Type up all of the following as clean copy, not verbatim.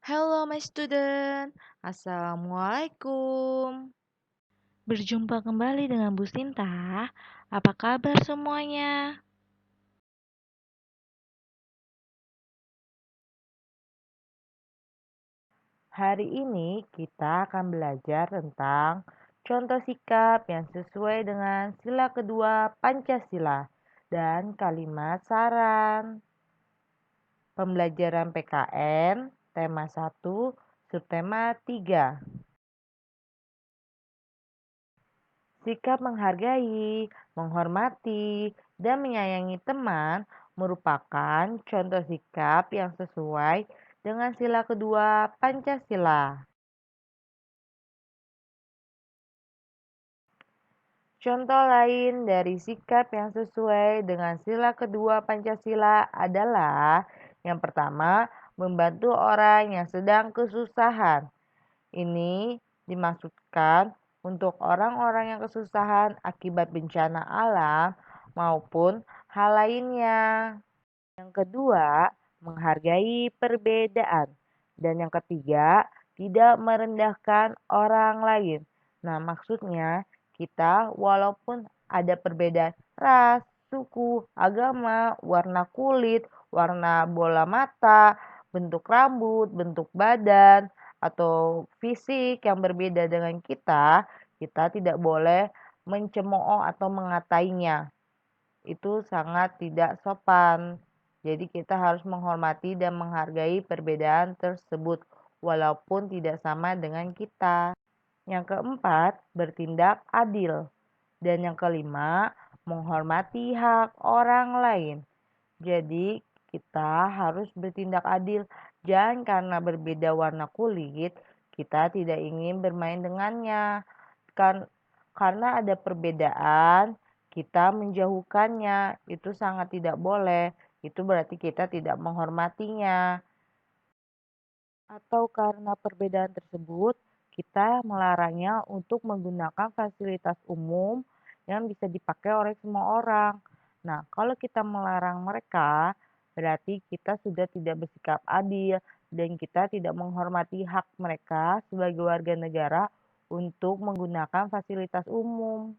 Hello my student, Assalamualaikum. Berjumpa kembali dengan Bu Sinta. Apa kabar semuanya? Hari ini kita akan belajar tentang contoh sikap yang sesuai dengan sila kedua Pancasila dan kalimat saran. Pembelajaran PKN, tema 1, subtema 3. Sikap menghargai, menghormati, dan menyayangi teman merupakan contoh sikap yang sesuai dengan sila kedua Pancasila. Contoh lain dari sikap yang sesuai dengan sila kedua Pancasila adalah yang pertama, membantu orang yang sedang kesusahan. Ini dimaksudkan untuk orang-orang yang kesusahan akibat bencana alam maupun hal lainnya. Yang kedua, menghargai perbedaan. Dan yang ketiga, tidak merendahkan orang lain. Nah, maksudnya kita walaupun ada perbedaan ras, suku, agama, warna kulit, warna bola mata, bentuk rambut, bentuk badan, atau fisik yang berbeda dengan kita tidak boleh mencemooh atau mengatainya. Itu sangat tidak sopan. Jadi kita harus menghormati dan menghargai perbedaan tersebut walaupun tidak sama dengan kita. Yang keempat, bertindak adil. Dan yang kelima, menghormati hak orang lain. Jadi kita harus bertindak adil. Jangan karena berbeda warna kulit, kita tidak ingin bermain dengannya. Karena ada perbedaan, kita menjauhkannya. Itu sangat tidak boleh. Itu berarti kita tidak menghormatinya. Atau karena perbedaan tersebut, kita melarangnya untuk menggunakan fasilitas umum yang bisa dipakai oleh semua orang. Nah, kalau kita melarang mereka, berarti kita sudah tidak bersikap adil dan kita tidak menghormati hak mereka sebagai warga negara untuk menggunakan fasilitas umum.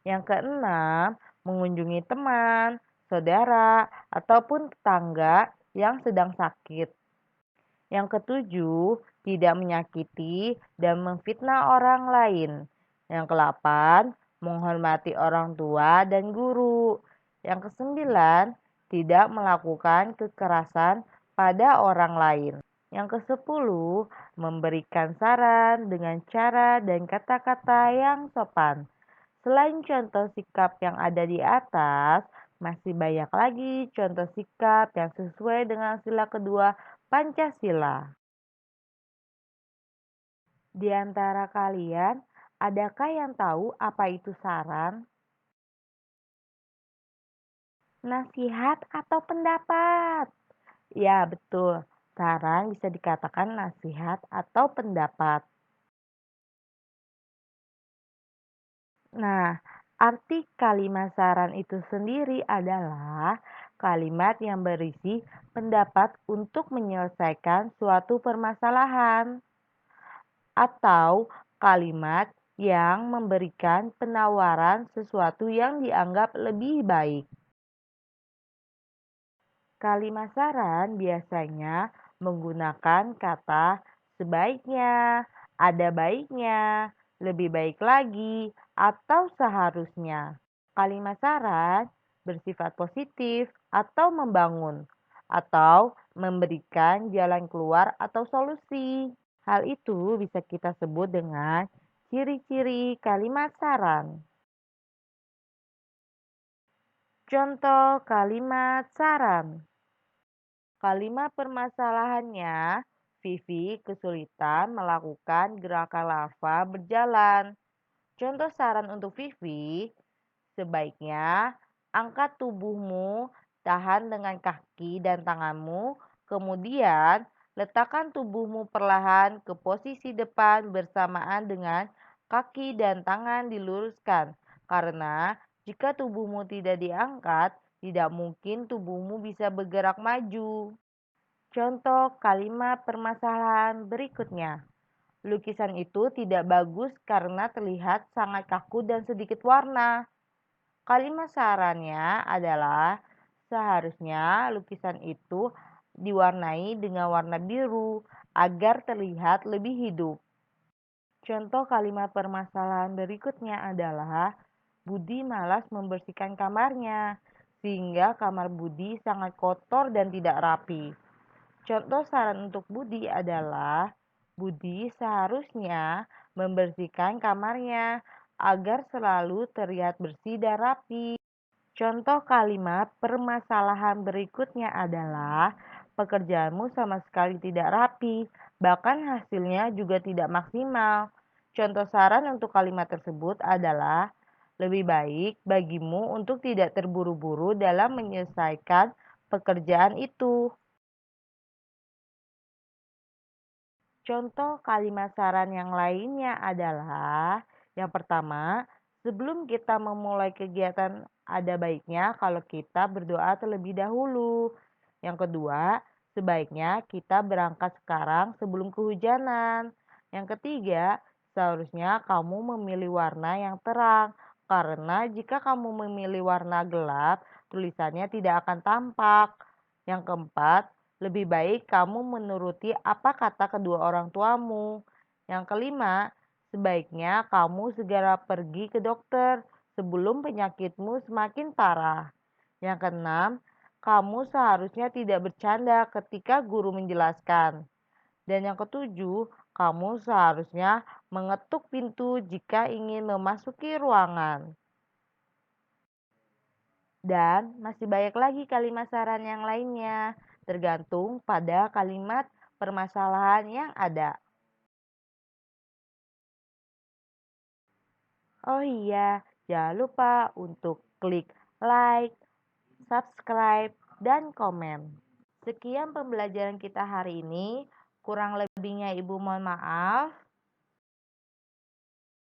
Yang keenam, mengunjungi teman, saudara, ataupun tetangga yang sedang sakit. Yang ketujuh, tidak menyakiti dan memfitnah orang lain. Yang kedelapan, menghormati orang tua dan guru. Yang kesembilan, tidak melakukan kekerasan pada orang lain. Yang kesepuluh, memberikan saran dengan cara dan kata-kata yang sopan. Selain contoh sikap yang ada di atas, masih banyak lagi contoh sikap yang sesuai dengan sila kedua Pancasila. Di antara kalian, adakah yang tahu apa itu saran, nasihat, atau pendapat? Ya, betul. Saran bisa dikatakan nasihat atau pendapat. Nah, arti kalimat saran itu sendiri adalah kalimat yang berisi pendapat untuk menyelesaikan suatu permasalahan atau kalimat yang memberikan penawaran sesuatu yang dianggap lebih baik. Kalimat saran biasanya menggunakan kata sebaiknya, ada baiknya, lebih baik lagi, atau seharusnya. Kalimat saran bersifat positif atau membangun, atau memberikan jalan keluar atau solusi. Hal itu bisa kita sebut dengan ciri-ciri kalimat saran. Contoh kalimat saran. Kalimat permasalahannya, Vivi kesulitan melakukan gerakan lava berjalan. Contoh saran untuk Vivi, sebaiknya angkat tubuhmu, tahan dengan kaki dan tanganmu, kemudian letakkan tubuhmu perlahan ke posisi depan bersamaan dengan kaki dan tangan diluruskan. Karena jika tubuhmu tidak diangkat, tidak mungkin tubuhmu bisa bergerak maju. Contoh kalimat permasalahan berikutnya. Lukisan itu tidak bagus karena terlihat sangat kaku dan sedikit warna. Kalimat sarannya adalah seharusnya lukisan itu diwarnai dengan warna biru agar terlihat lebih hidup. Contoh kalimat permasalahan berikutnya adalah Budi malas membersihkan kamarnya, sehingga kamar Budi sangat kotor dan tidak rapi. Contoh saran untuk Budi adalah Budi seharusnya membersihkan kamarnya agar selalu terlihat bersih dan rapi. Contoh kalimat permasalahan berikutnya adalah pekerjaanmu sama sekali tidak rapi, bahkan hasilnya juga tidak maksimal. Contoh saran untuk kalimat tersebut adalah lebih baik bagimu untuk tidak terburu-buru dalam menyelesaikan pekerjaan itu. Contoh kalimat saran yang lainnya adalah yang pertama, sebelum kita memulai kegiatan ada baiknya kalau kita berdoa terlebih dahulu. Yang kedua, sebaiknya kita berangkat sekarang sebelum kehujanan. Yang ketiga, seharusnya kamu memilih warna yang terang karena jika kamu memilih warna gelap, tulisannya tidak akan tampak. Yang keempat, lebih baik kamu menuruti apa kata kedua orang tuamu. Yang kelima, sebaiknya kamu segera pergi ke dokter sebelum penyakitmu semakin parah. Yang keenam, kamu seharusnya tidak bercanda ketika guru menjelaskan. Dan yang ketujuh, kamu seharusnya mengetuk pintu jika ingin memasuki ruangan. Dan masih banyak lagi kalimat saran yang lainnya, tergantung pada kalimat permasalahan yang ada. Oh iya, jangan lupa untuk klik like, subscribe, dan komen. Sekian pembelajaran kita hari ini. Kurang lebihnya Ibu mohon maaf.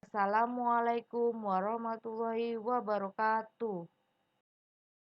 Assalamualaikum warahmatullahi wabarakatuh.